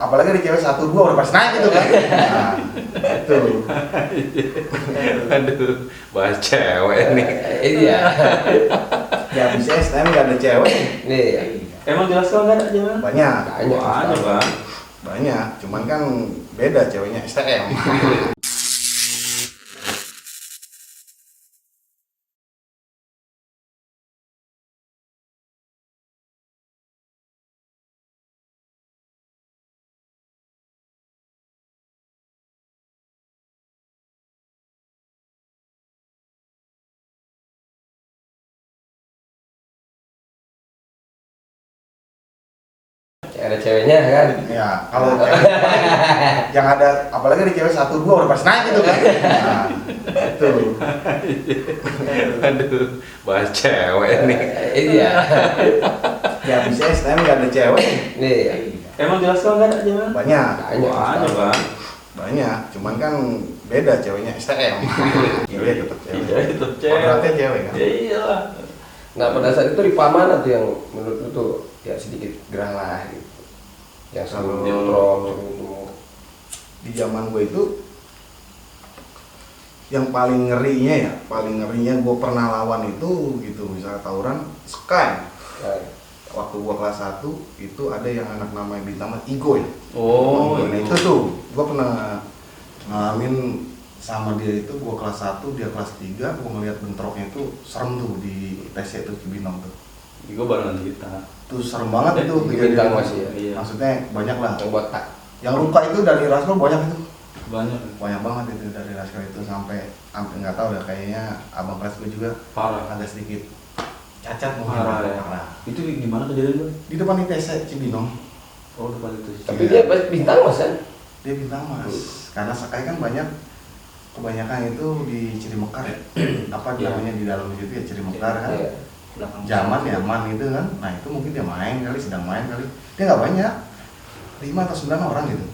Apalagi di cewek 1-2 udah pasti naik gitu kan. Nah, itu. Aduh, bahas cewek nih. Iya. Ya bisa STM nggak ada cewek. Nih, Emang jelas kok nggak ada aja Bang? Banyak. Ada Bang. Banyak. Cuman kan beda ceweknya STM. ada ceweknya kan. Ya kalau cewek yang ada, apalagi di cewek 1-2 udah pasti naik gitu kan. Nah, itu. Aduh, bahas cewek nih. Iya. Ya bisa STM nggak ada cewek. Nih, Emang jelas kok nggak ada aja Bang? Banyak. Ada Bang. Banyak. Cuman kan beda ceweknya STM. Cewek tetap cewek. Iya itu cewek. Kodratnya cewek kan. Ya iyalah. nah pada saat itu Rifa mana tuh yang menurut lu tuh ya sedikit gerah lah gitu. Yang selalu Kalau- nyetrom, selalu Di zaman gue itu yang paling ngerinya gue pernah lawan itu gitu, misalnya tawuran Sky. Waktu gue kelas 1 itu ada yang anak namanya Bintang Igoy. Oh, Nah itu tuh gue pernah ngalamin sama dia. Itu gue kelas 1, dia kelas 3. Gue ngeliat bentroknya itu serem tuh di TC itu Cibinong tuh. Gue barengan kita. Tuh serem banget itu di kejadian. Bintang masih ya? Iya. Maksudnya banyak lah. yang botak. Yang luka itu dari Raskol banyak itu. Banyak. Banyak banget itu dari Raskol itu sampai nggak tahu ya, kayaknya abang kelas gue juga Parah. agak sedikit cacat mungkin. Parah ya. Parah. Itu di mana kejadian Bang? Di depan ITC Cibinong. Oh depan itu. Tapi dia pas bintang mas kan? Dia Bintang Mas. Karena Sakai kan banyak, kebanyakan itu di Cirimekar ya. Apa Iya. namanya di dalam situ ya Cirimekar kan. Iya. Belakang. Zaman ya man itu kan. Nah itu mungkin dia main kali, sedang main kali. Dia nggak banyak. 5 atau 9 orang gitu.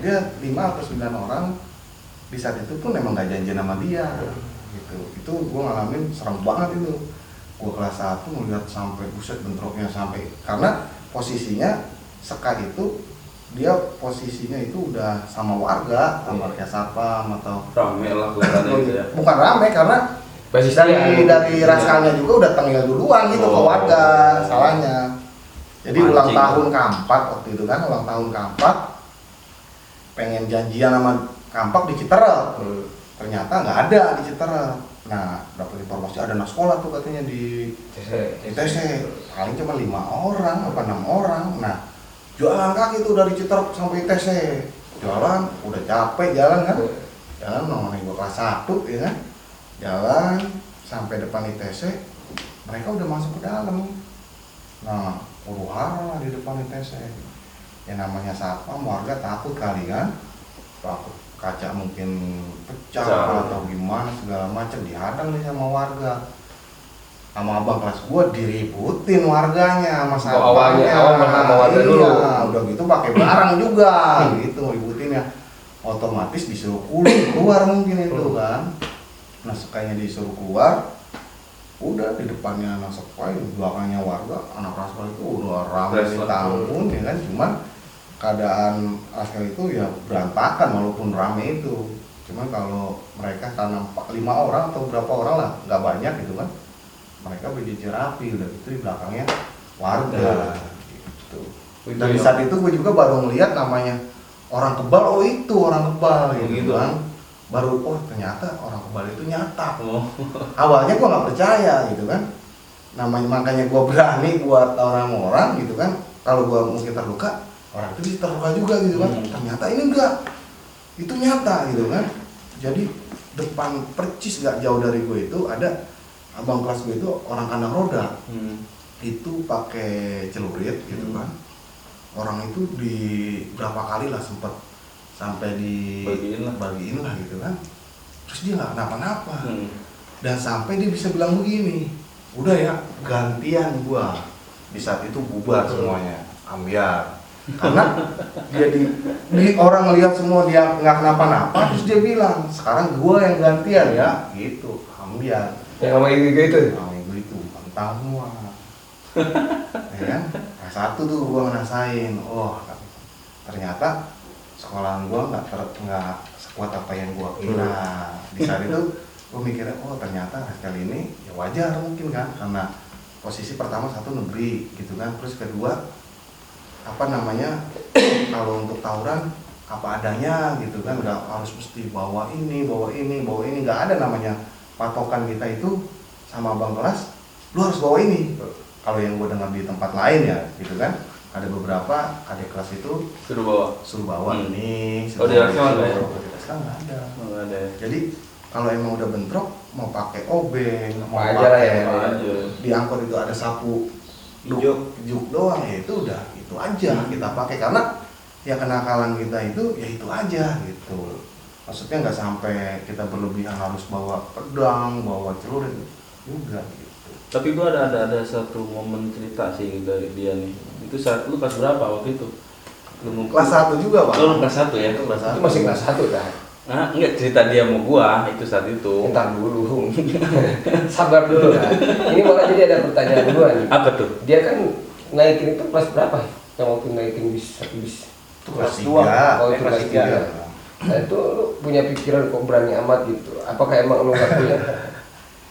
Dia 5 atau 9 orang. Di saat itu pun emang nggak janjian sama dia gitu. Itu gue ngalamin serem banget itu. Gue kelas 1 melihat sampai buset bentroknya sampai, karena posisinya Sakai itu dia posisinya itu udah sama warga, sama kayak satpam atau Rame lah kelihatannya itu ya. bukan rame karena Basisnya dari Raskalnya juga udah tengil duluan gitu ke Oh. warga salahnya. Jadi Mancing. ulang tahun Kampak waktu itu kan, ulang tahun Kampak, pengen janjian sama Kampak di Citerel. Ternyata nggak ada di Citerel. Nah, dapat informasi ada anak sekolah tuh katanya di ITC. Paling cuma 5 orang apa 6 orang. Nah, jalan kaki tuh dari Citerep sampai ITC. Jalan, udah capek jalan kan. Jalan namanya gua kelas 1 ya kan. Jalan sampai depan ITC, mereka udah masuk ke dalam. Nah, huru-hara di depan ITC. Yang namanya satpam, warga takut kali kan. Takut kaca mungkin pecah atau gimana segala macam, dihadang nih sama warga. Sama abang kelas gua diributin warganya sama satpamnya. Awal pertama warga dulu. Iya, udah gitu pakai barang juga gitu ributinnya. Otomatis disuruh keluar mungkin itu kan. Nah sekalinya disuruh keluar, udah di depannya anak sekolah, di belakangnya warga, anak Raskal itu udah ramai di tahun ya kan. Cuman keadaan Raskal itu ya berantakan walaupun ramai itu. Cuman kalau mereka karena 5 orang atau berapa orang lah, nggak banyak gitu kan, mereka berjejer rapi, udah gitu di belakangnya warga gitu. Dan di saat itu gue juga baru ngeliat namanya orang kebal, oh itu orang kebal gitu kan. Baru, oh ternyata orang kebal itu nyata. Awalnya gue nggak percaya gitu kan. Namanya makanya gue berani buat orang-orang gitu kan. Kalau gue mungkin terluka, orang itu bisa terluka juga gitu kan. Ternyata ini enggak, itu nyata gitu kan. Jadi depan percis gak jauh dari gue itu ada abang kelas gue itu orang kandang roda. Itu pakai celurit gitu kan. Orang itu di berapa kali lah sempet sampai bagiin lah gitu kan. Terus dia nggak kenapa-napa. Dan sampai dia bisa bilang begini, udah ya gantian gua. Di saat itu bubar semuanya, ambiar. Karena dia di orang ngelihat semua dia nggak kenapa-napa, terus dia bilang sekarang gua yang gantian ya, gitu, ambiar. yang sama itu Nah, itu tentang semua. Ya kan? Nah, satu tuh gua ngerasain, oh ternyata sekolahan gue nggak sekuat apa yang gue kira. Di saat itu gue mikirnya, oh ternyata kali ini ya wajar mungkin kan, karena posisi pertama satu negeri gitu kan, terus kedua apa namanya kalau untuk tawuran apa adanya gitu kan, nggak harus mesti bawa ini, nggak ada namanya patokan kita itu sama abang kelas, lu harus bawa ini. Kalau yang gue dengar di tempat lain ya gitu kan, ada beberapa adik kelas itu suruh bawa ini. Oh, di Raksasa nggak ya? Kita sekarang nggak ada. Nggak ada. Jadi kalau emang udah bentrok mau pakai obeng, mau Apa aja lah ya. Apa aja. di angkot itu ada sapu juk doang, ya itu udah itu aja kita pakai, karena ya kenakalan kita itu ya itu aja gitu. Maksudnya nggak sampai kita berlebihan harus bawa pedang, bawa celurit juga gitu. Tapi gua ada satu momen cerita sih dari dia nih. Itu saat lu kelas berapa waktu itu? Kelas 1 juga, Pak. Lu kelas 1 ya? Itu kelas Itu 1. masih kelas 1 kan? Nah, enggak cerita dia sama gua itu saat itu. Ntar dulu. Sabar dulu kan. Ini malah jadi ada pertanyaan gua nih. Apa tuh? Dia kan naikin itu kelas berapa ya? Yang waktu naikin bis. Itu kelas 3. Oh, itu kelas 3. Nah, itu lu punya pikiran kok berani amat gitu. Apakah emang lu nggak punya?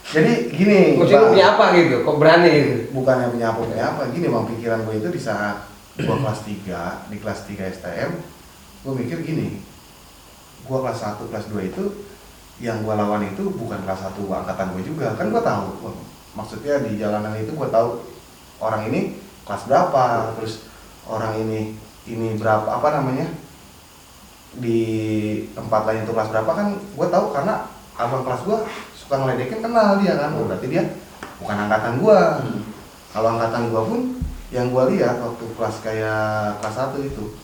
Jadi gini, Maksudnya lu Pak. punya apa gitu? Kok berani gitu? Bukannya punya apa, gini bang, pikiran gue itu di saat gue kelas 3, di kelas 3 STM, gue mikir gini, gue kelas 1, kelas 2 itu, yang gue lawan itu bukan kelas 1 angkatan gue juga, kan gue tahu, maksudnya di jalanan itu gue tahu orang ini kelas berapa, terus orang ini berapa, apa namanya, di tempat lain itu kelas berapa kan gue tahu, karena abang kelas gue suka ngeledekin, kenal dia kan, oh berarti dia bukan angkatan gua. Kalau angkatan gua pun yang gua lihat waktu kelas kayak kelas 1 itu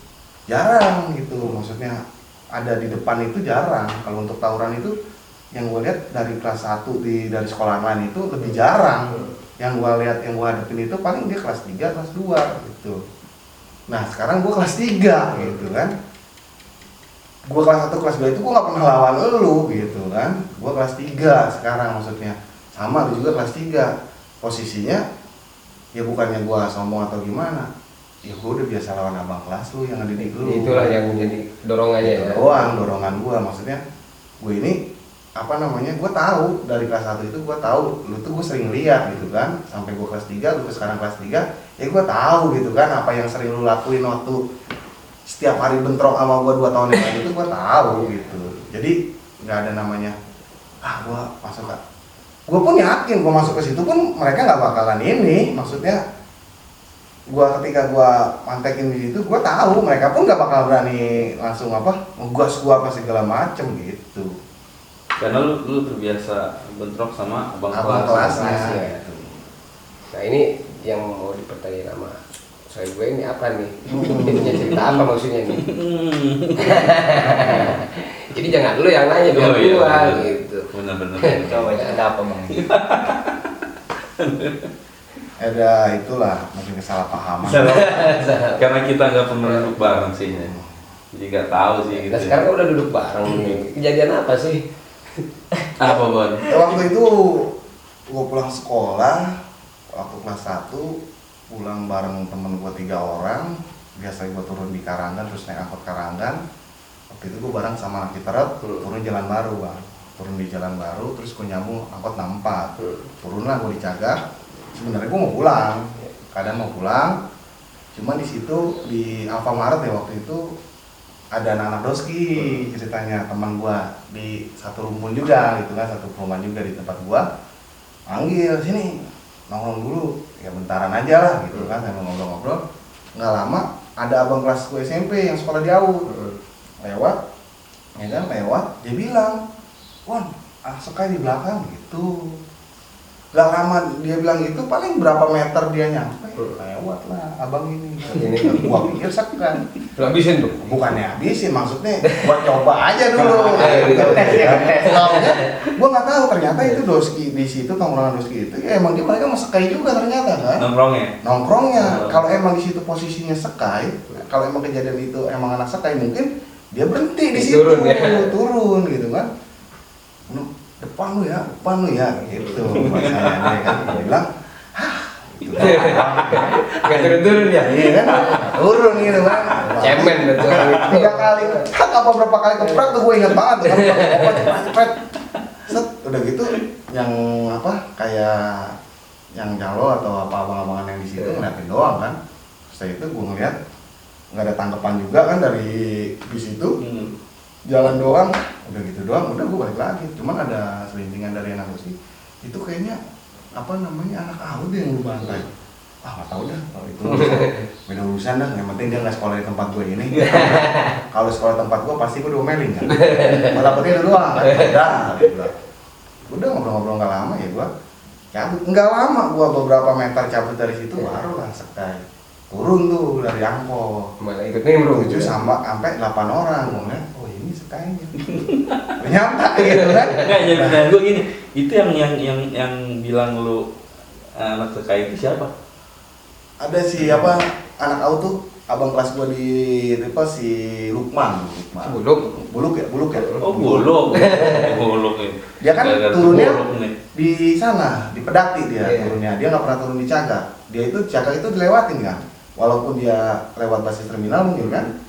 jarang gitu, maksudnya ada di depan itu jarang. Kalau untuk tawuran itu yang gua lihat dari kelas 1 dari sekolah lain itu lebih jarang. Yang gua lihat, yang gua hadapin itu paling dia kelas 3, kelas 2 gitu. Nah, sekarang gua kelas 3 gitu kan. Gua kelas 1, kelas 2 itu gua nggak pernah lawan elu gitu kan. Gua kelas 3 sekarang, maksudnya sama lu juga kelas 3. Posisinya ya bukannya gua sombong atau gimana, ya gua udah biasa lawan abang kelas lu yang ada di lu. Itulah yang menjadi dorongannya ya. Dorongan gua, maksudnya gue ini apa namanya, gua tahu dari kelas 1 itu gua tahu lu tuh, gua sering lihat gitu kan, sampai gua kelas 3, lu sekarang kelas 3, ya gua tahu gitu kan apa yang sering lu lakuin waktu setiap hari bentrok sama gua 2 tahun yang lalu itu gua tahu gitu. Jadi nggak ada namanya gua masuk kan. Gua pun yakin gua masuk ke situ pun mereka nggak bakalan ini, maksudnya gua ketika gua mantekin di situ gua tahu mereka pun nggak bakal berani langsung ngegas gua apa segala macem gitu. Karena lu terbiasa bentrok sama abang kelasnya. Gitu. Nah, ini yang mau dipertanyakan sama saya gue ini apa nih? Dia punya cerita apa maksudnya nih? Jadi jangan lu yang nanya, biar gua gitu. Bener-bener. Coba ada apa bang? Ada itulah mungkin kesalahpahaman. Karena kita nggak pernah duduk bareng sih ya. Jadi nggak tahu sih gitu. Nah, sekarang kan udah duduk bareng nih. Kejadian apa sih? Apa Bon? Waktu itu gua pulang sekolah waktu kelas 1, pulang bareng temen gua 3 orang. Biasa gua turun di Karanggan terus naik angkot Karanggan. Waktu itu gua bareng sama anak Citerat, turun Jalan Baru bang. Turun di Jalan Baru terus gua nyambung angkot 64. Turunlah gua di Cagak. Sebenarnya gua mau pulang, kadang mau pulang. Cuma di situ di Alfamart ya waktu itu ada anak doski ceritanya, teman gua di satu rumpun juga gitu kan, satu perumahan juga di tempat gua. Panggil sini nongkrong dulu, ya bentaran aja lah gitu kan, sambil ngobrol-ngobrol. Nggak lama ada abang kelas gue SMP yang sekolah di Aud lewat, ya kan, dia bilang, "Wan, Sekai di belakang," gitu. Gak lama dia bilang gitu, paling berapa meter dia nyampe, lewat lah abang ini. Gua pikir Sekai. Lu habisin tuh? Bukannya habisin, maksudnya buat coba aja dulu. Gua nggak tahu ternyata itu doski di situ, tongkrongan doski itu. Ya emang dia mereka mau Sekai juga ternyata kan. Nongkrongnya. Kalau emang di situ posisinya Sekai, kalau emang kejadian itu emang anak Sekai, mungkin dia berhenti di situ, turun gitu kan. Depan lu ya gitu bahasanya dia kan. Dia bilang, gitu. Nggak turun-turun ya? Iya kan, turun gitu kan. cemen berarti orang itu. 3 kali keprak apa berapa kali keprak tuh gue inget banget tuh kan. Cepet. Set udah gitu yang apa kayak yang jalo atau apa abang-abangan yang di situ ngeliatin doang kan. Setelah itu gue ngeliat nggak ada tanggapan juga kan dari bis itu. Jalan doang, udah gitu doang, udah gue balik lagi. Cuman ada selintingan dari anak gue sih. Itu kayaknya apa namanya anak AUD yang lu bantai. Nggak tahu dah kalau itu beda urusan dah. Yang penting dia nggak sekolah di tempat gue ini. Kalau sekolah tempat gue pasti gue diomelin kan. Gue dapetnya itu doang kan. Udah ngobrol-ngobrol nggak lama ya gue cabut. Nggak lama gue beberapa meter cabut dari situ baru lah sekali turun tuh dari angkot. Malah ikut nimbrung. 7 sampai 8 orang. Gue ngeliat, oh ini sekalinya. Ternyata gitu kan. Enggak, jadi pertanyaan gue gini, itu yang bilang lu anak TKI itu siapa? Ada si apa anak auto abang kelas gua di apa si Lukman. Buluk ya. Oh, Buluk. Buluk nih. Dia kan Gara-gara turunnya Buluk nih. di sana di Pedati dia Iya. turunnya. Dia nggak pernah turun di Cagak. Dia itu Cagak itu dilewatin kan. Walaupun dia lewat basis terminal mungkin kan.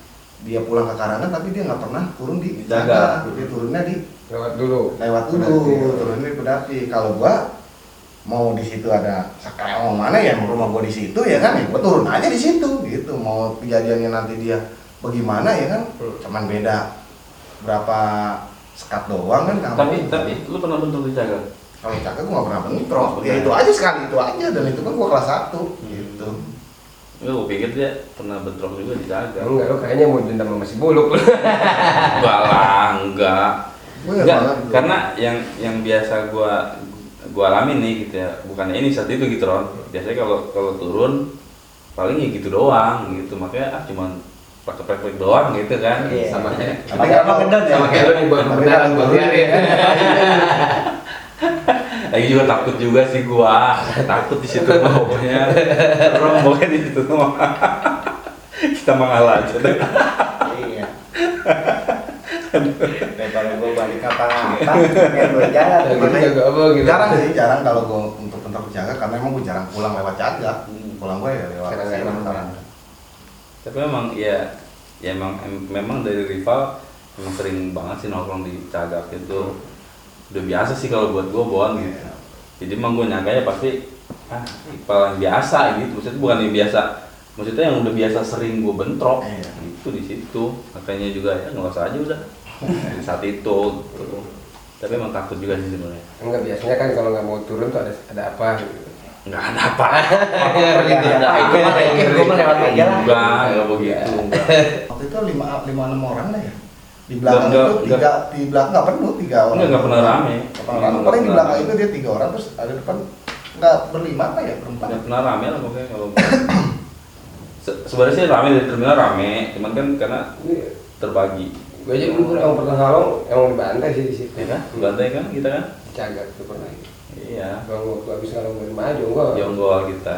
Dia pulang ke Karangan tapi dia nggak pernah turun di Cagak. Cagak. Dia turunnya di Lewat dulu. turunnya di Pedati. Kalau gua mau di situ ada sekarang mau mana ya rumah gua di situ ya kan ya gua turun aja di situ gitu. Mau kejadiannya nanti dia bagaimana ya kan cuman beda berapa sekat doang kan. Tapi lu pernah bentuk di Cagak? kalau Cagak gua nggak pernah bentrok ya itu aja sekali itu aja dan itu kan gua kelas 1 gitu. Gue pikir dia pernah bentrok juga di Cagak. Enggak, lo kayaknya mau dendam sama si Buluk. Enggak lah, enggak. Gua ingat Enggak, banget dulu. karena yang biasa gua alamin nih gitu ya, bukan ini saat itu gitu Ron. Biasanya kalau turun paling ya gitu doang gitu, makanya cuman praktek doang gitu kan. Iya. Sama Tapi kalau Sama kayak lo nih buat beneran buat biarin. lagi juga takut juga sih gua, takut di situ mah pokoknya. Ron pokoknya di situ mah. Kita mengalah aja deh. Iya. Daripada gue balik apa-apa, pengen berjalan. Gitu jago apa gitu. Jarang kalau gue untuk bentrok di Cagak karena emang gue jarang pulang lewat Cagak. Pulang gue ya lewat Karena nggak sini, enak. bentaran. Tapi memang ya memang dari rival memang sering banget sih nongkrong di Cagak itu. Udah biasa sih kalau buat gue bohong gitu. Iya. Jadi emang gue nyangkanya pasti rival yang biasa gitu. Maksudnya bukan yang biasa, maksudnya yang udah biasa sering gue bentrok. Iya. Itu di situ. Makanya juga ya nggak usah aja udah. Di saat itu gitu. Tapi emang takut juga sih sebenarnya. Enggak, biasanya kan kalau nggak mau turun tuh ada apa gitu. Nggak ada apa. Gitu ya. Itu mah Pikir gue mah lewat aja lah. Enggak begitu. Enggak. Waktu itu 5-6 orang lah ya. Di belakang Enggak, itu di belakang nggak penuh 3 orang. Nggak pernah rame. Paling di belakang itu dia 3 orang terus ada depan nggak berlima apa ya berempat. Nggak pernah rame lah pokoknya kalau sebenarnya sih rame dari terminal rame, cuman kan karena terbagi. Gue aja dulu yang pernah salong emang dibantai sih di situ. Ya kan? Bantai kan kita kan? Cagak tuh pernah. Iya. Kalau waktu habis ngalong dari maju enggak. Jonggol kita.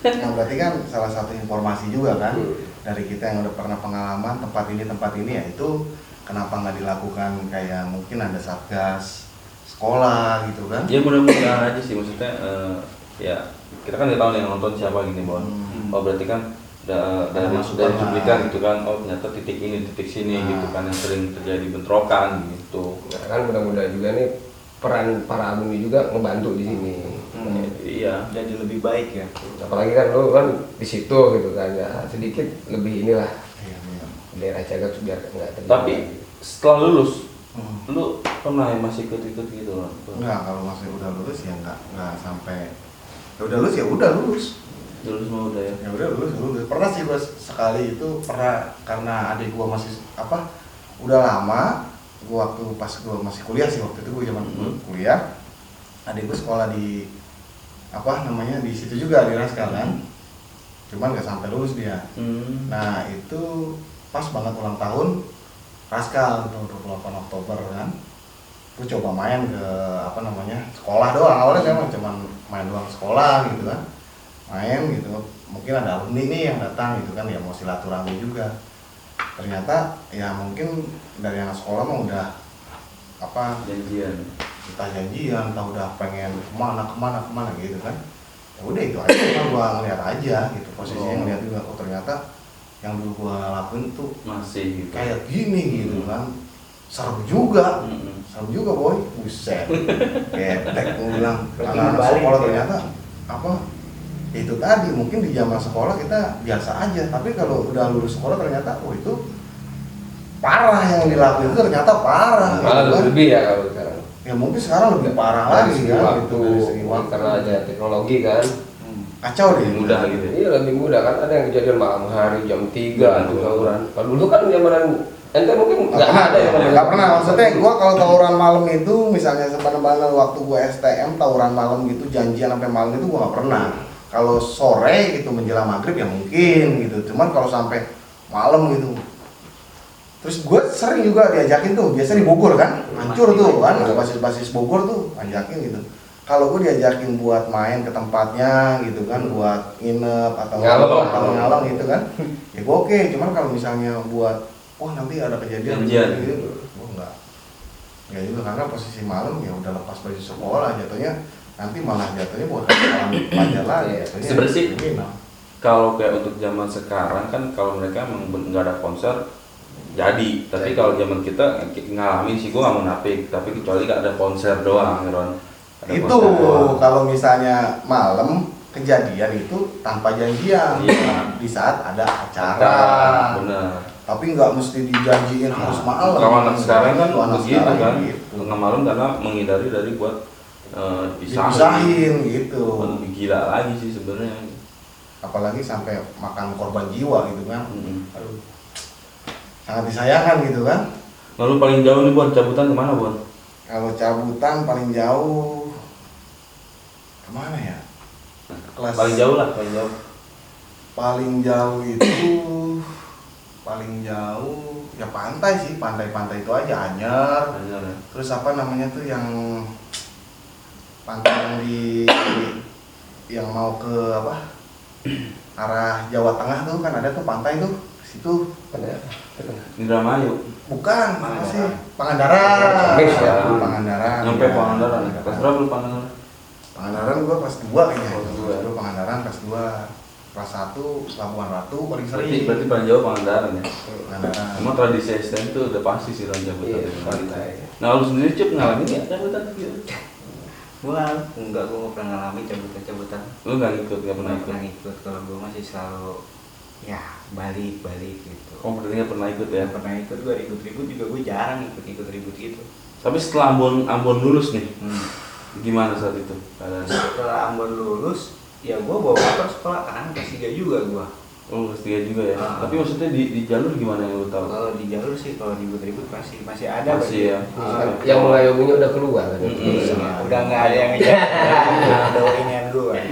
Nah berarti kan salah satu informasi juga kan Hmm. dari kita yang udah pernah pengalaman tempat ini ya itu kenapa nggak dilakukan kayak mungkin ada satgas sekolah gitu kan? Ya mudah-mudahan aja sih maksudnya ya kita kan nggak tahu nih yang nonton siapa gini Bon. Oh berarti kan dari masukan cuplikan gitu kan, oh ternyata titik ini titik sini gitu kan yang sering terjadi bentrokan gitu. Nah, kan mudah-mudahan juga nih peran para alumni juga ngebantu di sini. Iya. Jadi lebih baik ya. Apalagi kan lu kan di situ gitu kan ya sedikit lebih inilah Iya, iya. daerah Cagak biar nggak terjadi. Tapi setelah lulus, Hmm. lu pernah yang masih ikut-ikut gitu Ron? Enggak, kalau masih udah lulus ya enggak sampai ya udah lulus ya udah lulus. Lulus mah udah ya. Ya udah lulus. Pernah sih gua sekali itu pernah karena adik gua masih udah lama gua waktu pas gua masih kuliah sih waktu itu gua zaman kuliah. Adik gua sekolah di di situ juga di Raskal kan. Cuman nggak sampai lulus dia. Nah, itu pas banget ulang tahun Raskal itu 28 Oktober kan. Gue coba main ke sekolah doang. Awalnya saya cuma main doang sekolah gitu kan. Main gitu. Mungkin ada alumni nih yang datang gitu kan ya mau silaturahmi juga. Ternyata ya mungkin dari anak sekolah mah udah Janjian. kita janjian, entah udah pengen kemana gitu kan. Ya udah itu aja kan gua ngeliat aja gitu posisinya ngeliat juga ternyata yang dulu gua lakuin tuh masih gitu. kayak gini gitu kan, seru juga. Seru juga boy, buset. Ketek gua bilang, Berarti anak-anak balik sekolah ya? ternyata apa? Itu tadi mungkin di zaman sekolah kita biasa aja, tapi kalau udah lulus sekolah ternyata oh itu parah yang dilakuin itu ternyata parah. Malah gitu kan. lebih ya kalau sekarang. Ya mungkin sekarang lebih parah Dari lagi segi kan, waktu, gitu, dari segi waktu. karena ada teknologi kan. Kacau deh. Lebih mudah gitu. Iya lebih mudah kan, ada yang kejadian malam hari jam 3 Iya, tuh tawuran. Kalau dulu kan zamanan ente mungkin nggak ada yang namanya. Nggak pernah, maksudnya gua kalau tawuran malam itu misalnya sepanjang waktu gua STM tawuran malam gitu janjian sampai malam itu gua nggak pernah. Kalau sore gitu menjelang maghrib ya mungkin gitu, cuman kalau sampai malam gitu. Terus gue sering juga diajakin tuh, biasa di Bogor kan, hancur tuh kan, basis-basis Bogor tuh, ajakin gitu. Kalau gue diajakin buat main ke tempatnya gitu kan, buat nginep atau ngalang gitu kan, ya gue oke. Cuman kalau misalnya buat, wah nanti ada kejadian Janjian. gitu, gue enggak. Ya juga karena posisi malam ya udah lepas baju sekolah jatuhnya, nanti malah jatuhnya buat malam pelajar lagi. jatuhnya Sebenarnya sih, kriminal. kalau kayak untuk zaman sekarang kan kalau mereka emang nggak ada konser jadi, tapi kalau zaman kita ngalamin sih gue nggak munafik, tapi kecuali gak ada konser doang, Ron. Ada Itu konser doang. kalau misalnya malam kejadian itu tanpa janjian Iya. di saat ada acara. Bener. Tapi nggak mesti dijanjiin harus malam. Kalau anak sekarang kan Itu anak begitu sekarang kan, gitu. tengah malam karena menghindari dari buat Dipisahin gitu. Lebih gila lagi sih sebenarnya. Apalagi sampai makan korban jiwa gitu kan. Mm-mm. Aduh. Sangat disayangkan gitu kan. Lalu paling jauh nih Bon, cabutan kemana Bon? Kalau cabutan paling jauh kemana ya? Kelas Paling jauh lah, paling jauh. paling jauh itu paling jauh ya pantai sih, pantai-pantai itu aja, Anyer. Anyer ya. Terus apa namanya tuh yang pantai yang yang mau ke apa arah Jawa Tengah tuh kan ada tuh pantai tuh situ. Indramayu. Bukan, mana sih? Pangandaran. Ciamis ya. Pangandaran. Nyampe ya. Pangandaran. Kelas berapa lu Pangandaran? Pangandaran gua kelas 2 kayaknya. Kelas dua. Dulu Pangandaran kelas 2. Kelas 1 Labuan Ratu paling sering. Berarti paling jauh Pangandaran ya. Pangandaran. Emang tradisi STM itu udah pasti sih Ron cabutan. Iya, itu. pantai. Nah lu sendiri Cup ngalamin nggak cabutan gitu? Gua enggak, gua nggak pernah ngalamin cabutan-cabutan. Lu nggak ikut, nggak pernah Nggak ikut? pernah ikut. Kalau gua masih selalu ya balik gitu. Oh berarti nggak pernah ikut ya? Nggak pernah ikut, gua ribut-ribut juga gua jarang ikut ribut gitu. Tapi setelah Ambon lulus nih, Hmm. gimana saat itu keadaan? Setelah Ambon lulus, ya gua bawa motor sekolah kan kelas 3 juga gua. Oh kelas 3 juga ya? Ah. Tapi maksudnya di jalur gimana yang lu tahu? Kalau di jalur sih kalau ribut-ribut masih ada. Masih ya? Ah, Yang mengayominya udah keluar kan. udah nggak ada yang ngejar, udah inian dulu kan.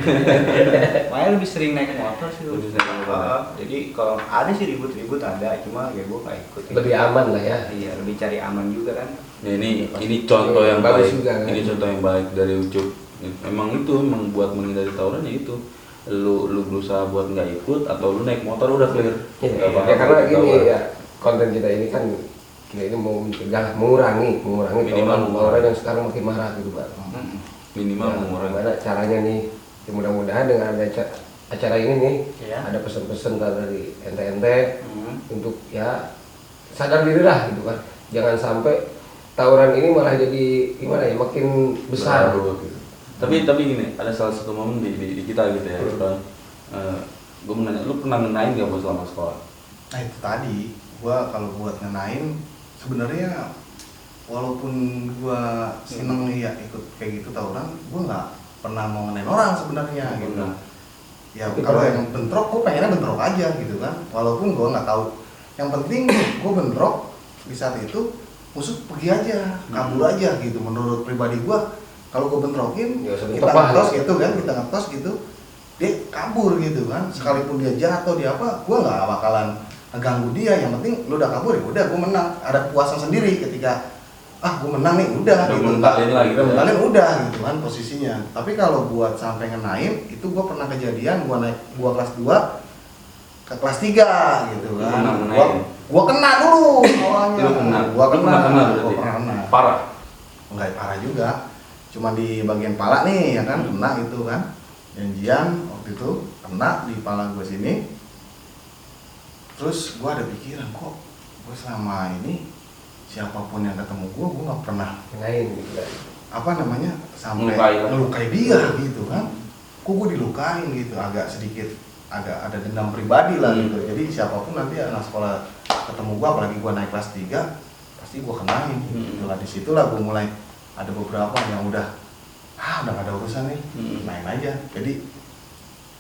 Makanya lebih sering naik motor sih. Lebih sering naik motor. Jadi kalau ada sih ribut-ribut ada, cuma ya gua nggak ikut. Lebih aman lah ya. Iya, lebih cari aman juga kan. Ya ini contoh yang Bagus baik. juga, kan? Ini contoh yang baik dari Ucup. Emang buat menghindari tawuran ya itu. Lu berusaha buat nggak ikut atau lu naik motor udah clear. Iya, Nggak bakal ya karena ikut gini tawuran. ya, konten kita ini kan kita ini mau mencegah, mengurangi Minimal tawuran yang sekarang makin marah gitu Pak. Minimal Ya, mengurangi. Gimana caranya nih? Ya, mudah-mudahan dengan ada acara ini nih Iya. ada pesan-pesan dari ente-ente untuk ya sadar diri lah gitu kan. Jangan sampai tawuran ini malah jadi gimana ya makin besar Baru, gitu. Tapi gini, ada salah satu momen di kita gitu ya, Bang. Gue mau nanya, lu pernah ngenain gak buat selama sekolah? Nah itu tadi, gua kalau buat ngenain sebenarnya walaupun gua seneng nih ya ikut kayak gitu tawuran, gua nggak pernah mau ngenain orang sebenarnya gitu. Ya Tapi kalau pernah. yang bentrok, gua pengennya bentrok aja gitu kan. Walaupun gua nggak tahu. Yang penting gua bentrok di saat itu musuh pergi aja, kabur aja gitu. Menurut pribadi gua, kalau gua bentrokin, Ya, usah kita bentrok lah. ngetos gitu kan, kita ngetos gitu, dia kabur gitu kan. Sekalipun dia jatuh dia apa, gua nggak bakalan ngeganggu dia. Yang penting lu udah kabur ya udah, gua menang. Ada kepuasan sendiri ketika gua menang nih, udah Udah gitu. mentalin lah gitu Udah ya. mentalin udah gitu kan posisinya. Tapi kalau buat sampai ngenain itu gua pernah kejadian gua kelas 2 ke kelas 3 gitu kan. Menang ngenain. Gua kena dulu awalnya. Lu kena? Gua Lu kena, pernah gua berarti? pernah kena. Parah? Enggak parah juga. Cuma di bagian pala nih ya kan, kena itu kan. Janjian waktu itu kena di pala gua sini. terus gue ada pikiran kok gue selama ini siapapun yang ketemu gue nggak pernah Ngain gitu kan. apa namanya sampai Ngelukai. ngelukai dia gitu kan, kok gue dilukain gitu, agak sedikit agak ada dendam pribadi lah gitu. Jadi siapapun nanti anak sekolah ketemu gue, apalagi gue naik kelas 3 pasti gue kenain gitu lah. Disitulah gue mulai ada beberapa yang udah gak ada urusan nih, main aja. Jadi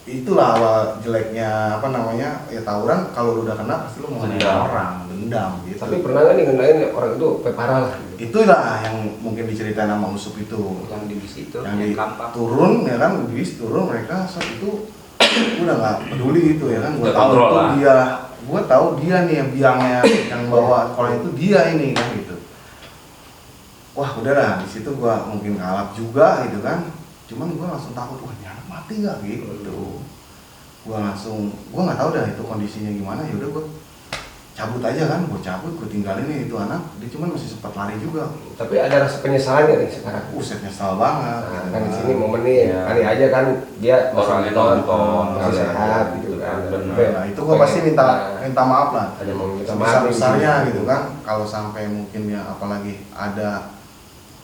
itulah awal jeleknya apa namanya ya tawuran, kalau lu udah kena pasti lu mau ngenain Dendam. orang, dendam gitu. Tapi pernah nggak nih ngenain orang itu sampai parah lah gitu. Itulah yang mungkin diceritain sama Usup itu, Yang di bis itu, yang yang di kampak. turun ya kan, bis turun mereka saat itu udah nggak peduli itu ya kan. Gue Udah tahu kontrol itu lah. dia, gue tahu dia nih yang biangnya yang bawa sekolah itu dia ini kan gitu. Wah udahlah, di situ gue mungkin kalap juga gitu kan. Cuman gue langsung takut, wah ini anak mati nggak gitu. Gue nggak tahu dah itu kondisinya gimana. Ya udah gue cabut aja kan, gue tinggalin nih itu anak. Dia cuman masih sempat lari juga. Tapi ada rasa penyesalan nggak nih sekarang? Buset, nyesal banget. Nah, gitu kan di sini momen nih Iya. kali aja kan dia masih Orangnya nonton, masih iya, sehat iya, gitu kan. benar. Tapi Nah, itu gue pasti minta maaf lah. ada mau minta maaf Sebesar-besarnya gitu kan. Kalau sampai mungkin ya apalagi ada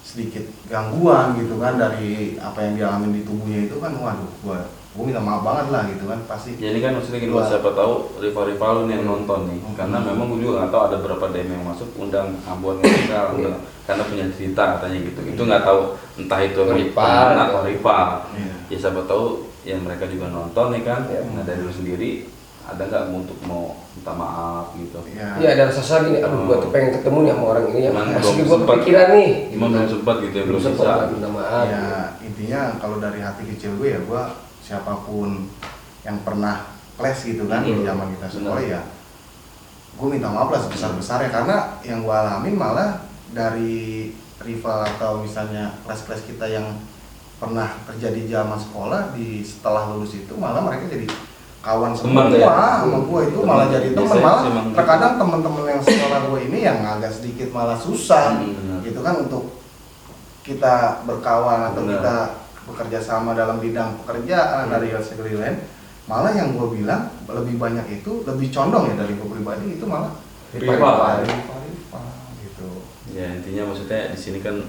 sedikit gangguan gitu kan dari apa yang dialami di tubuhnya itu kan, waduh, gue minta maaf banget lah gitu kan pasti. Ya ini kan maksudnya gini, Wah. siapa tahu rival-rival lu nih yang nonton nih, karena memang gue juga nggak tahu ada berapa DM yang masuk undang Ambon misal, karena punya cerita katanya gitu. Itu nggak tahu entah itu Rival. teman atau rival. Iya. Ya siapa tahu yang mereka juga nonton nih kan. Iya. Nah dari lu sendiri ada nggak untuk mau minta maaf gitu? Ya, Iya ada rasa sakit nih, aduh gua tuh pengen ketemu nih sama orang ini yang Cuman masih belum gua sempat. kepikiran nih. Cuma belum sempat gitu ya, belum sempat bisa. lah, minta maaf. ya intinya kalau dari hati kecil gue ya gue siapapun yang pernah kelas gitu kan di zaman kita sekolah Benar. ya gue minta maaf lah sebesar-besarnya, karena yang gue alamin malah dari rival atau misalnya kelas-kelas kita yang pernah terjadi zaman sekolah di setelah lulus itu malah mereka jadi kawan semua Teman ya? sama gue itu malah jadi teman, Biasanya malah sih emang gitu. terkadang teman-teman yang sekolah gue ini yang agak sedikit malah susah Benar. gitu kan untuk kita berkawan atau Benar. kita bekerja sama dalam bidang pekerjaan dari freelance, malah yang gue bilang lebih banyak itu lebih condong ya dari gue pribadi itu malah Rival. rival gitu. Ya intinya maksudnya di sini kan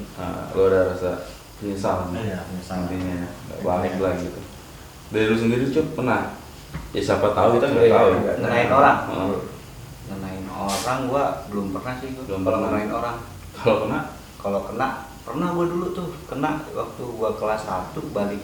lo ada rasa penyesalan. Iya, penyesalan. Intinya nggak baik lah gitu. Dari lu sendiri Cuk pernah? Ya siapa tahu kita nggak tahu. Ngenain orang. Heeh. Ngenain orang gua belum pernah sih gua. Belum pernah. Ngenain orang. Kalau kena Kalau kena, pernah gua dulu tuh kena waktu gua kelas 1 balik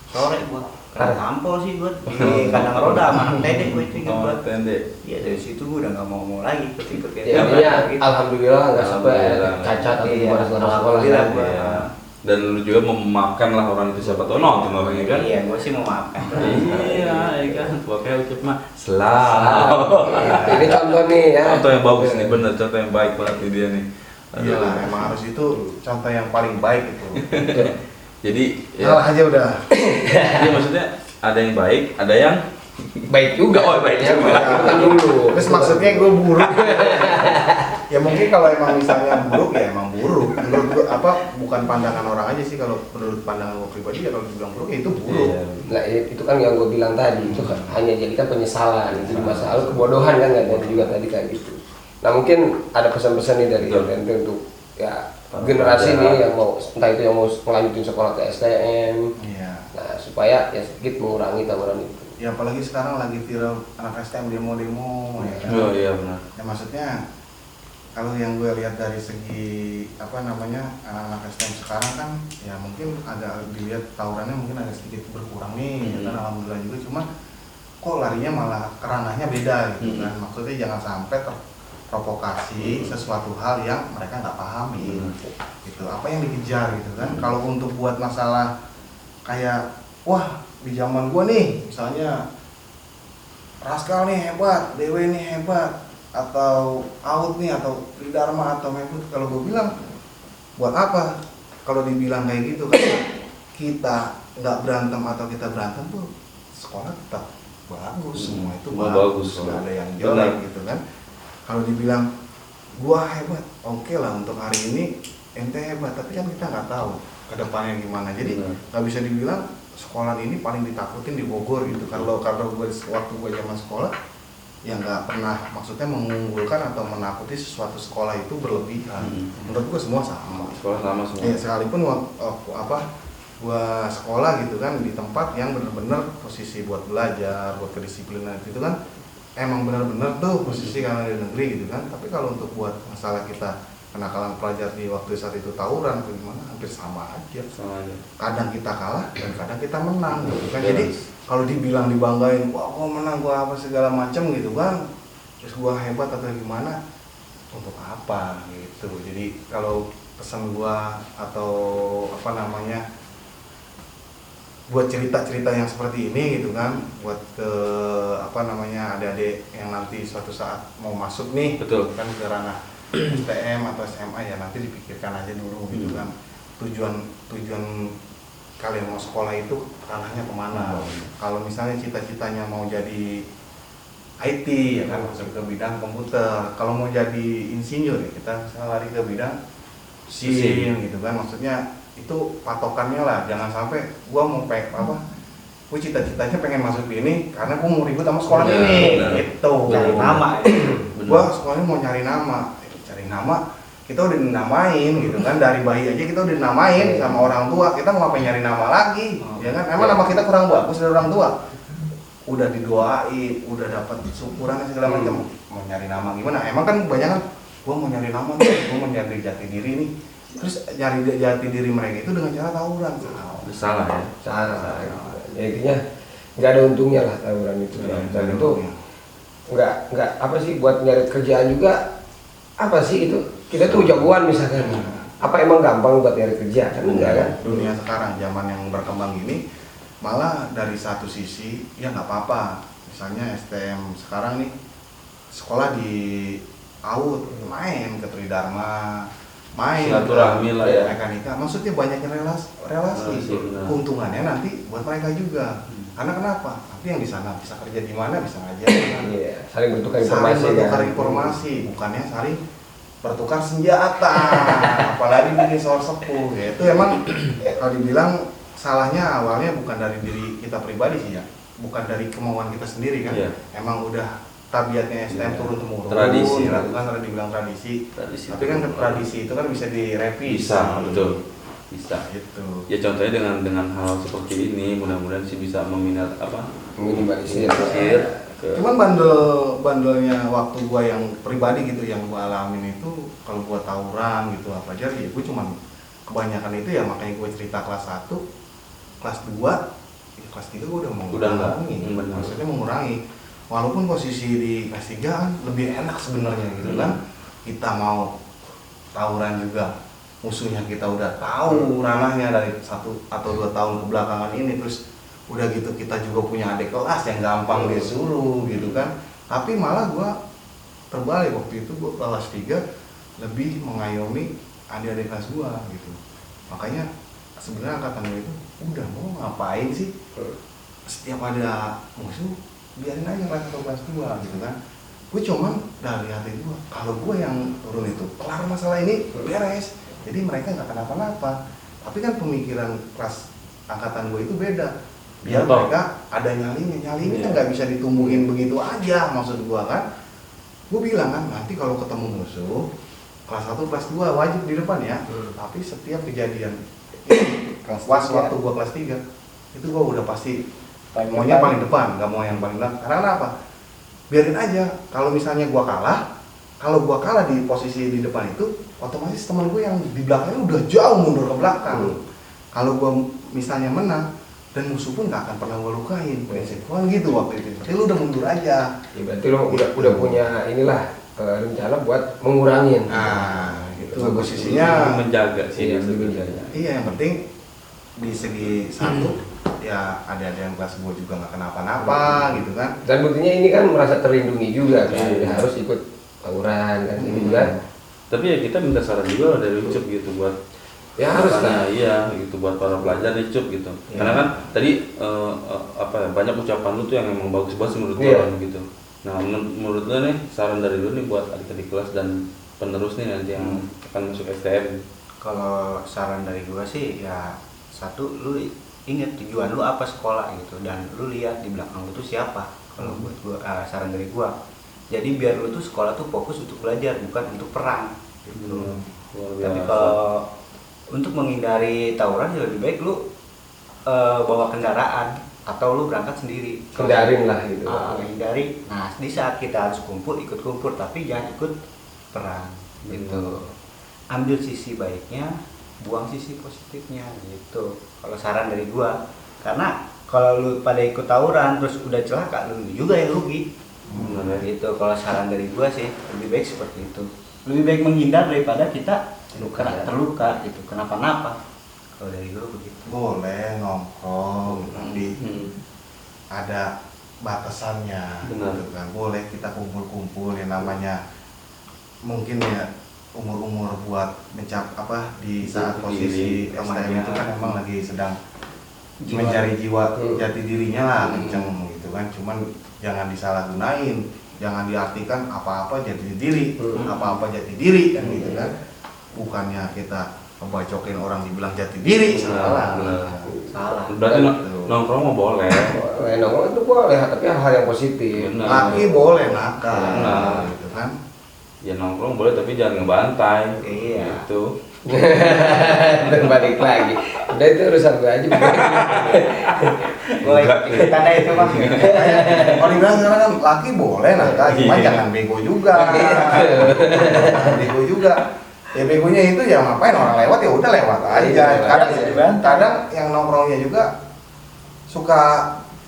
sore gua. Kena tampol sih gua di kandang roda sama anak tedek gua itu ingat oh, banget. pendek. Iya dari situ gua udah nggak mau lagi ikut-ikut kayak Ya, intinya alhamdulillah nggak sampai Alhamdulillah. cacat atau Iya, gimana selama sekolah. alhamdulillah kan. gua. Iya. Dan lu juga memaafkan lah orang itu, siapa tahu nonton orangnya kan. Iya, gua sih mau maafkan. Iya, iya kan. Pokoknya Ucup mah selalu. Ini contoh nih ya. Contoh yang bagus nih, bener, contoh yang baik banget nih dia nih. Iya lah, emang harus itu contoh yang paling baik itu. Jadi Salah aja udah. Jadi maksudnya ada yang baik, ada yang Baik juga. Oh, baik Ya, juga. bukan dulu. Terus maksudnya gue buruk. Ya mungkin kalau emang misalnya buruk ya emang buruk. Menurut gue apa bukan pandangan orang aja sih, kalau menurut pandangan gue pribadi ya kalau dibilang buruk ya itu buruk. Iya. Nah itu kan yang gue bilang tadi, itu kan hanya jadikan penyesalan, itu di masa lalu kebodohan kan nggak ada juga tadi kan gitu. Nah mungkin ada pesan-pesan nih dari Betul. NTT untuk ya Para generasi pelajar. nih yang mau entah itu yang mau melanjutin sekolah ke STM, Iya. nah supaya ya sedikit mengurangi tawuran itu. Ya apalagi sekarang lagi viral anak STM demo-demo ya kan. Oh iya benar. Ya maksudnya kalau yang gue lihat dari segi apa namanya anak-anak STM sekarang kan ya mungkin agak dilihat tawurannya mungkin agak sedikit berkurang nih ya kan, alhamdulillah juga, cuma kok larinya malah keranahnya beda gitu kan. Maksudnya jangan sampai terprovokasi sesuatu hal yang mereka nggak pahami gitu, apa yang dikejar gitu kan. Kalau untuk buat masalah kayak wah di zaman gua nih misalnya Raskal nih hebat, Dewe nih hebat, atau Out nih atau Tridharma atau Mebut, kalau gue bilang buat apa kalau dibilang kayak gitu kan, kita nggak berantem atau kita berantem tuh sekolah tetap bagus, semua itu Semua bagus, bagus, nggak ada yang benar. jelek gitu kan. Kalau dibilang gua hebat, oke lah untuk hari ini ente hebat, tapi kan kita nggak tahu kedepannya gimana, jadi Benar. nggak bisa dibilang sekolah ini paling ditakutin di Bogor gitu. Kalau gue waktu gue zaman sekolah yang nggak pernah maksudnya mengunggulkan atau menakuti sesuatu sekolah itu berlebihan. Menurut gua semua sama. Sekolah sama semua. Ya, sekalipun gua sekolah gitu kan di tempat yang benar-benar posisi buat belajar, buat kedisiplinan itu kan emang benar-benar tuh posisi karena di negeri gitu kan. Tapi kalau untuk buat masalah kita kenakalan pelajar di waktu saat itu tawuran atau gimana hampir sama aja. Sama aja. Kadang kita kalah dan kadang kita menang gitu kan. Jadi kalau dibilang dibanggain, wah gua menang, gua apa segala macam gitu kan, terus gua hebat atau gimana, untuk apa gitu. Jadi kalau pesan gua atau apa namanya, buat cerita-cerita yang seperti ini gitu kan, buat ke apa namanya adik-adik yang nanti suatu saat mau masuk nih, Betul. kan ke ranah STM atau SMA ya nanti dipikirkan aja dulu gitu kan, tujuan kalian mau sekolah itu ranahnya kemana. Kalau misalnya cita-citanya mau jadi IT ya kan masuk ke bidang komputer, kalau mau jadi insinyur ya kita misalnya lari ke bidang SIM gitu kan, maksudnya itu patokannya lah, jangan sampai gua mau gua cita-citanya pengen masuk ini karena gua mau ribut sama sekolah ini gitu. Cari nama Gua sekolahnya mau cari nama, kita udah dinamain gitu kan, dari bayi aja kita udah dinamain sama orang tua, kita mau ngapain nyari nama lagi ya kan, emang nama kita kurang bagus dari orang tua, udah didoain, udah dapat syukuran segala macam, mau nyari nama gimana, emang kan kebanyakan gua mau nyari nama nih, gua mau nyari jati diri nih, terus nyari jati diri mereka itu dengan cara tawuran. Salah ya. Salah. Ya, intinya nggak ada untungnya lah tawuran itu. Dan itu nggak apa sih buat nyari kerjaan juga, apa sih itu kita tuh jagoan misalkan, apa emang gampang buat nyari kerja kan enggak kan? Dunia sekarang zaman yang berkembang ini malah dari satu sisi ya nggak apa-apa, misalnya STM sekarang nih sekolah di PAUD, main ke Tridharma, main Silaturahmi lah ya. mekanika, maksudnya banyak relasi. Benar. Keuntungannya nanti buat mereka juga. Karena kenapa? Nanti yang di sana bisa kerja di mana, bisa ngajar. Iya, saling bertukar Saling informasi bertukar kan. informasi, bukannya saling bertukar senjata. Apalagi bikin soal sepuh. Ya, itu emang kalau dibilang salahnya awalnya bukan dari diri kita pribadi sih ya, bukan dari kemauan kita sendiri kan. Iya. Emang udah tabiatnya STM turun temurun. Tradisi. Kan ada dibilang tradisi. Tradisi. Tapi kan tradisi itu kan bisa direvisi. Bisa, betul. Bisa. Gitu. Ya contohnya dengan hal seperti ini, mudah-mudahan sih bisa meminat apa? Minimalisir. Cuman bandelnya waktu gua yang pribadi gitu yang gua alamin itu, kalau gua tawuran gitu apa aja ya gua cuman kebanyakan itu ya, makanya gua cerita kelas 1, kelas 2, ya kelas 3 gua udah mengurangi. Maksudnya mengurangi. Walaupun posisi di kelas 3 kan lebih enak sebenarnya gitu kan. Kita mau tawuran juga musuhnya kita udah tahu ranahnya dari 1 atau 2 tahun kebelakangan ini, terus udah gitu kita juga punya adik kelas yang gampang disuruh gitu kan. Tapi malah gua terbalik, waktu itu gua kelas 3 lebih mengayomi adik-adik kelas gua gitu. Makanya sebenarnya angkatan gua itu udah mau ngapain sih setiap ada musuh biarin aja kelas 1 kelas 2 gitu kan. Gue cuman dari hati gua, kalau gua yang turun itu kelar masalah ini beres, jadi mereka nggak kenapa-napa. Tapi kan pemikiran kelas angkatan gue itu beda. Biar mereka ada nyalinya kan nggak bisa ditumbuhin begitu aja, maksud gue kan. Gue bilang kan nanti kalau ketemu musuh kelas 1 kelas 2 wajib di depan ya. Tapi setiap kejadian waktu gue kelas 3 itu gue udah pasti maunya paling depan, nggak mau yang paling belakang. Karena apa? Biarin aja, kalau misalnya gue kalah, kalau gue kalah di posisi di depan itu, otomatis teman gue yang di belakangnya udah jauh mundur ke belakang. Kalau gue misalnya menang, dan musuh pun gak akan pernah gue lukain. Prinsip gue kan gitu waktu itu. Berarti lu udah mundur aja. Ya berarti lo udah punya inilah rencana buat mengurangin. Nah, itu Bagus. posisinya. Menjaga sih. Iya, menjaga. Iya, yang penting di segi satu ya ada yang kelas gue juga nggak kenapa-napa gitu kan. Dan buktinya ini kan merasa terlindungi juga kan, Iya. harus ikut tawuran kan ini juga. Tapi ya kita minta saran juga lah dari Ucup gitu buat Ya harus karena kan. iya gitu buat para pelajar nih Cup gitu. Iya. Karena kan tadi apa ya, banyak ucapan lu tuh yang emang bagus banget sih menurut Iya. orang gitu. Nah menurut lu nih saran dari lu nih buat adik-adik kelas dan penerus nih nanti yang akan masuk STM. Kalau saran dari gua sih ya, satu, lu inget tujuan lu apa sekolah gitu, dan lu lihat di belakang lu tuh siapa. kalau buat gua saran dari gua. Jadi biar lu tuh sekolah tuh fokus untuk belajar bukan untuk perang gitu. Luar Tapi biasa. kalau untuk menghindari tawuran ya lebih baik lu bawa kendaraan atau lu berangkat sendiri. Hindarin lah gitu. Hindari. Nah, di saat kita harus kumpul, ikut kumpul, tapi jangan ikut perang gitu. Ambil sisi baiknya, buang sisi positifnya gitu. Kalau saran dari gua, karena kalau lu pada ikut tawuran terus udah celaka, lu juga yang rugi. Bener ya. Gitu. Kalau saran dari gua sih lebih baik seperti itu. Lebih baik menghindar daripada kita terluka gitu, kenapa-napa. Kalau dari gua begitu. Boleh nongkrong, tapi Hmm. ada batasannya. Benar. Gitu kan. Boleh kita kumpul-kumpul yang namanya mungkin ya umur-umur buat di saat Untuk posisi diri, STM itu kan emang lagi sedang Jiwa. mencari jiwa jati dirinya lah kenceng gitu kan. Cuman jangan disalahgunain, jangan diartikan apa-apa jati diri, apa-apa jati diri kan gitu kan. Bukannya kita ngebacokin orang dibilang jati diri, salah. Benar. Salah. Berarti Betul. nongkrong mau boleh. Nongkrong itu boleh, tapi hal yang positif. Benar. Laki boleh nakal, Benar. gitu kan. Ya nongkrong boleh tapi jangan ngebantai. Iya. Gitu. Dan balik lagi. Udah itu urusan gue aja. Gue ikutan aja itu mas. Kalau dibilang sekarang kan laki boleh nakal, cuma Iya. jangan bego juga. Jangan bego juga. Ya begonya itu ya ngapain orang lewat ya udah lewat aja. Iya, Kadang yang nongkrongnya juga suka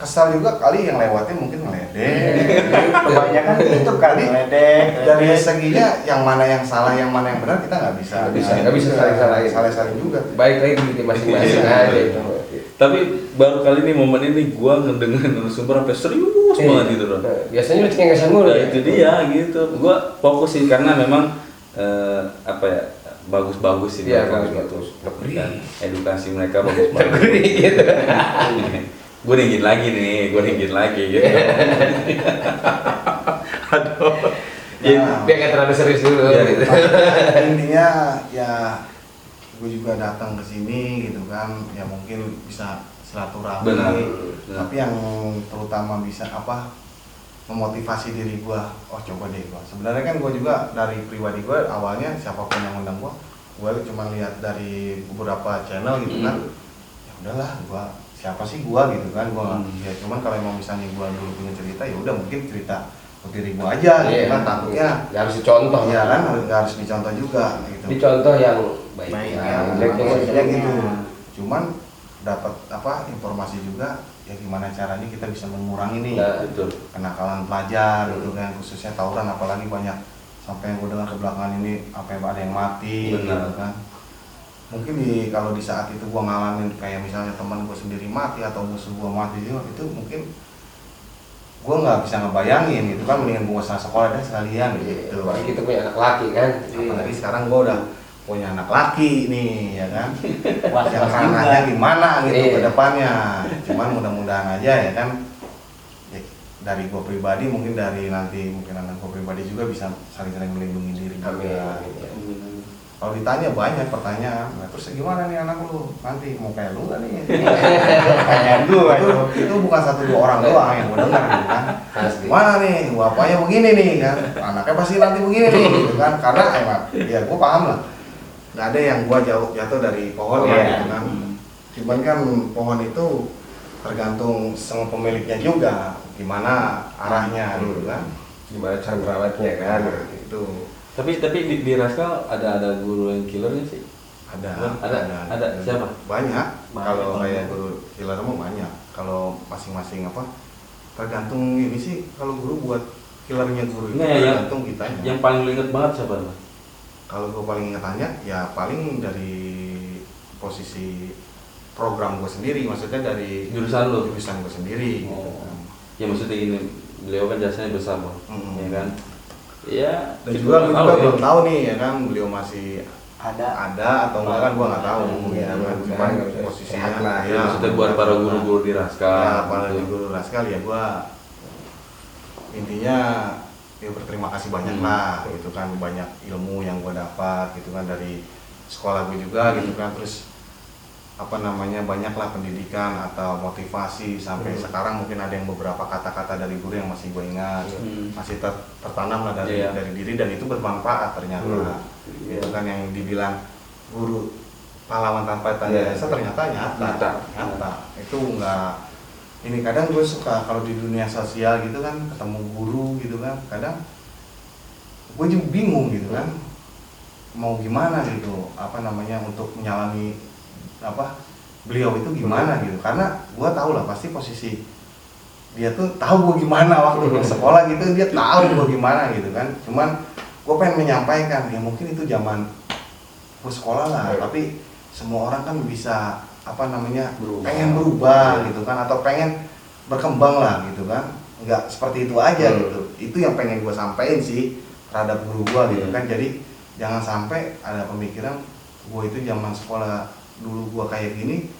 kesal juga kali yang lewatin mungkin ngeledek. Kebanyakan itu kali ledek. Dari seginya yang mana yang salah yang mana yang benar kita nggak bisa Nggak bisa saling-salahin. saling juga. Baik lagi di masing-masing Iya, aja itu. Tapi baru kali ini momen ini gua ngedengerin narasumber sampai serius banget gitu loh. Biasanya lu cengengesan mulu Nah, ya. itu dia gitu. Gua fokus sih karena memang apa ya, bagus-bagus sih Iya, mereka bagus. gitu. Dan edukasi mereka bagus-bagus. Gitu. Gue ringgit lagi nih, gitu. Aduh. Ya, Nah, Biar nggak terlalu serius dulu. Iya, gitu. intinya ya gue juga datang ke sini gitu kan, ya mungkin bisa silaturahmi. Benar. Tapi yang terutama bisa memotivasi diri gue, oh coba deh gue. Sebenarnya kan gue juga dari pribadi gue awalnya siapapun yang undang gue cuma lihat dari beberapa channel gitu kan. Ya udahlah, gue siapa sih gue gitu kan, gue ya cuman kalau emang misalnya gue dulu punya cerita ya udah mungkin cerita ke diri gue aja gitu kan, takutnya Nggak harus dicontoh. iya kan harus dicontoh juga gitu. Dicontoh yang baik. Baik, Nah, ya. jeleknya nggak Maksudnya bisa. gitu. Cuman dapat informasi juga ya gimana caranya kita bisa mengurangi nih Nah, betul. kenakalan pelajar gitu kan, khususnya tawuran apalagi banyak sampai yang gue dengar ke belakangan ini apa yang ada yang mati Benar. gitu kan. Mungkin kalau di saat itu gue ngalamin kayak misalnya teman gue sendiri mati atau musuh gue mati itu mungkin gue nggak bisa ngebayangin gitu kan, mendingan gue usah sekolah deh sekalian gitu. Apalagi kita punya anak laki kan. Apalagi sekarang gue udah punya anak laki nih ya kan, yang Was-was ranahnya juga. gimana gitu Iya. ke depannya. Cuman mudah-mudahan aja ya kan, ya, dari gue pribadi mungkin dari nanti mungkin anak gue pribadi juga bisa saling-saling melindungi diri juga. Amin. Kalau ditanya banyak pertanyaan, nah, terus gimana nih anak lu nanti mau kayak lu nggak nih? Pertanyaan gua itu bukan satu dua orang doang yang gue dengar gitu kan. Pasti. Gimana nih, bapaknya begini nih kan, anaknya pasti nanti begini nih gitu kan. Karena emang ya gue paham lah, nggak ada yang gue jatuh dari pohon ya Iya. gitu kan. Cuman kan pohon itu tergantung sama pemiliknya juga, gimana arahnya gitu kan. Gimana cara merawatnya kan? Itu Tapi di Raskal ada guru yang killer nggak sih? Ada. Siapa? Banyak. Banyak. Kalau kayak guru killer mah banyak. Kalau masing-masing tergantung ini sih. Kalau guru buat killernya guru itu Nggak, tergantung kitanya. Yang paling lu inget banget siapa tuh? Kalau gue paling ingetannya ya paling dari posisi program gue sendiri, maksudnya dari Jurusan lu? jurusan gue sendiri. Oh. Ya maksudnya ini, beliau kan jasanya besar bang, Mm-mm. ya kan? Iya. Dan juga gue tahu juga ya. belum tahu nih ya kan beliau masih Ada. atau enggak kan gue nggak tahu ya kan. Iya, Cuman nggak bisa posisinya sehat lah, ya, Maksudnya buat para guru-guru di Raskal. ya para gitu. guru Raskal ya gue intinya ya berterima kasih banyak lah gitu kan, banyak ilmu yang gue dapat gitu kan dari sekolah gue juga gitu kan. Terus banyaklah pendidikan atau motivasi sampai sekarang mungkin ada yang beberapa kata-kata dari guru yang masih gue ingat, masih tertanam lah dari diri dan itu bermanfaat ternyata. Itu kan yang dibilang guru pahlawan tanpa tanda jasa ternyata nyata. Itu enggak, ini kadang gue suka kalau di dunia sosial gitu kan ketemu guru gitu kan, kadang gue juga bingung gitu kan mau gimana gitu untuk menyalami beliau itu gimana gitu, karena gue tahu lah pasti posisi dia tuh tahu gue gimana waktu ke sekolah gitu, dia tahu gue gimana gitu kan, cuman gue pengen menyampaikan ya mungkin itu zaman gue sekolah lah, tapi semua orang kan bisa pengen berubah gitu kan, atau pengen berkembang lah gitu kan, nggak seperti itu aja gitu. Itu yang pengen gue sampaikan sih terhadap guru gue gitu kan. Jadi jangan sampai ada pemikiran gue itu zaman sekolah dulu gue kayak gini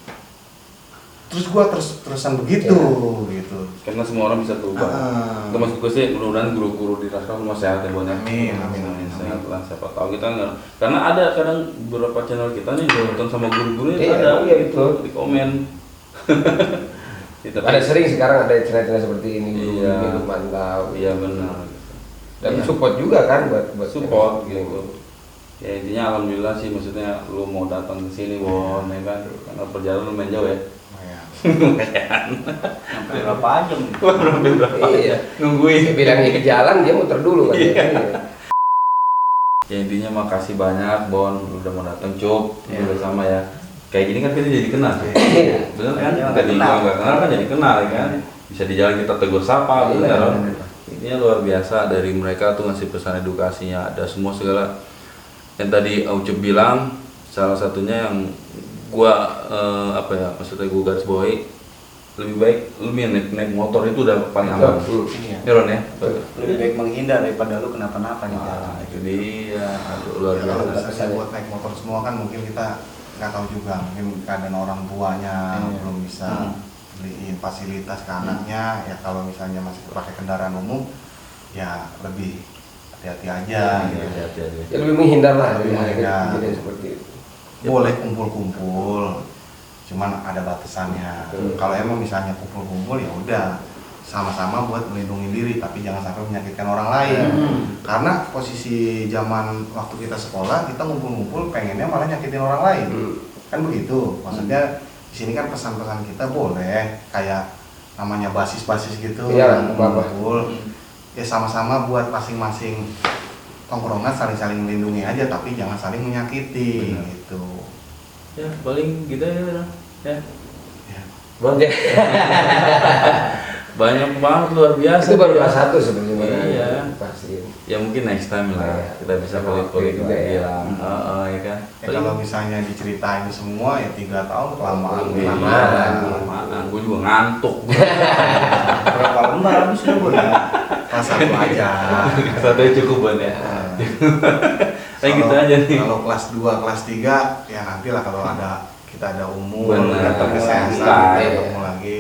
terus gue terusan begitu gitu, karena semua orang bisa berubah. Itu maksud gue sih, mudah-mudahan guru-guru di Raska semua sehat ya, banyak. Amin. Sehat lah, siapa tahu kita nggak, karena ada kadang beberapa channel kita nih nonton sama guru-guru itu ada itu di komen. ada sering sekarang ada cerita-cerita seperti ini, guru mantap. Iya benar. Dan support juga kan buat support gitu. Ya intinya alhamdulillah sih, maksudnya lu mau datang ke sini Bon, ya kan, karena perjalanan lumayan jauh ya. Sampai berapa jam? Iya, Nungguin. bilangnya ke jalan dia muter dulu kan. Ya intinya makasih banyak Bon, lu udah mau datang Cuk, udah sama ya. Kayak gini kan kita jadi kenal. Bener kan? Tadi gua nggak kenal kan jadi kenal ya kan. Bisa di jalan kita tegur sapa, bener. Ini luar biasa dari mereka tuh ngasih pesan edukasinya, ada semua segala. Yang tadi Aucep bilang, salah satunya yang gua maksudnya gua garis bawahi, lebih baik lu naik motor itu udah paling aman. Ya Ron ya? Lebih baik menghindar daripada lu kenapa-napa di jalan. Itu dia, luar Kalau biasa. misalnya buat naik motor semua kan mungkin kita nggak tahu juga, mungkin keadaan orang tuanya belum bisa beliin fasilitas ke anaknya. Ya kalau misalnya masih pakai kendaraan umum ya lebih hati-hati aja gitu. Ya lebih menghindar lah dari Menghindar. kejadian seperti itu. Boleh kumpul-kumpul, cuman ada batasannya. Kalau emang misalnya kumpul-kumpul ya udah sama-sama buat melindungi diri, tapi jangan sampai menyakitkan orang lain. Karena posisi zaman waktu kita sekolah, kita ngumpul-ngumpul pengennya malah nyakitin orang lain. Kan begitu. Maksudnya di sini kan pesan-pesan kita boleh kayak namanya basis-basis gitu, ngumpul. Ya sama-sama buat masing-masing tongkrongan saling-saling melindungi aja, tapi jangan saling menyakiti gitu. Ya paling gitu ya. Bon, Banyak banget, luar biasa. itu baru kelas 1 sebenarnya. Iya. Pasti. Ya mungkin next time lah kita bisa pelit-pelit juga lagi ya. lah. Ya kan. Ya kalau misalnya diceritain semua ya 3 tahun kelamaan. Kelamaan. Gue juga ngantuk. Berapa lembar habis lu Bon? Kelas 1 aja. Satu aja cukup Bon ya. Kayak gitu aja nih. Kalau kelas 2, kelas 3 ya nanti lah kalau kita ada umur, Bener. datang kesehatan, Iya. ketemu lagi.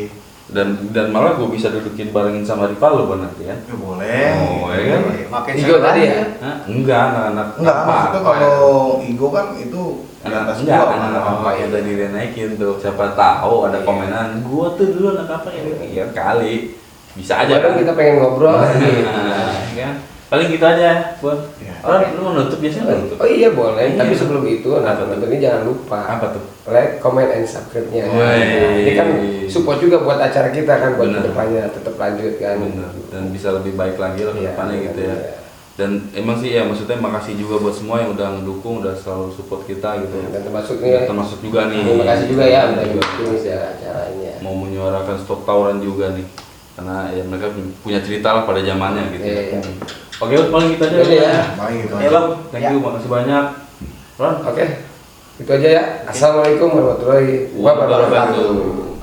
Dan malah gue bisa dudukin barengin sama rival lo Bon nanti ya. Ya boleh. Oh, ya kan? Makin Igo tadi ya? Hah? Enggak, anak-anak Enggak, apa? maksudnya kalau Igo kan itu di atas Enggak, gua. anak apa yang tadi dia naikin tuh. Siapa tahu ada komenan, gua tuh dulu anak apa yang ya kali. Bisa aja Kadang kita pengen ngobrol. kan? Paling gitu aja, Bon. Iya. Orang lu mau nutup biasanya nutup. Oh iya boleh, Iya. tapi sebelum itu nonton ini jangan lupa Apa tuh? like, comment, and subscribe-nya. Woi. Ini kan support juga buat acara kita kan, buat Bener. kedepannya tetap lanjut kan. Bener. Dan bisa lebih baik lagi lah ke Iya, depannya gitu ya. iya. Dan emang sih ya maksudnya makasih juga buat semua yang udah ngedukung, udah selalu support kita gitu. Dan termasuk nih, Termasuk juga nih. terima kasih juga ya udah juga. ngikutin acaranya. Mau menyuarakan stop tawuran juga nih. Karena ya mereka punya cerita lah pada zamannya gitu. Iya, iya. Oke, paling kita aja. Oke, ya. Paling gitu Ya aja. Bang, thank you, makasih banyak. Ron, Oke, itu aja ya. Assalamualaikum warahmatullahi wabarakatuh.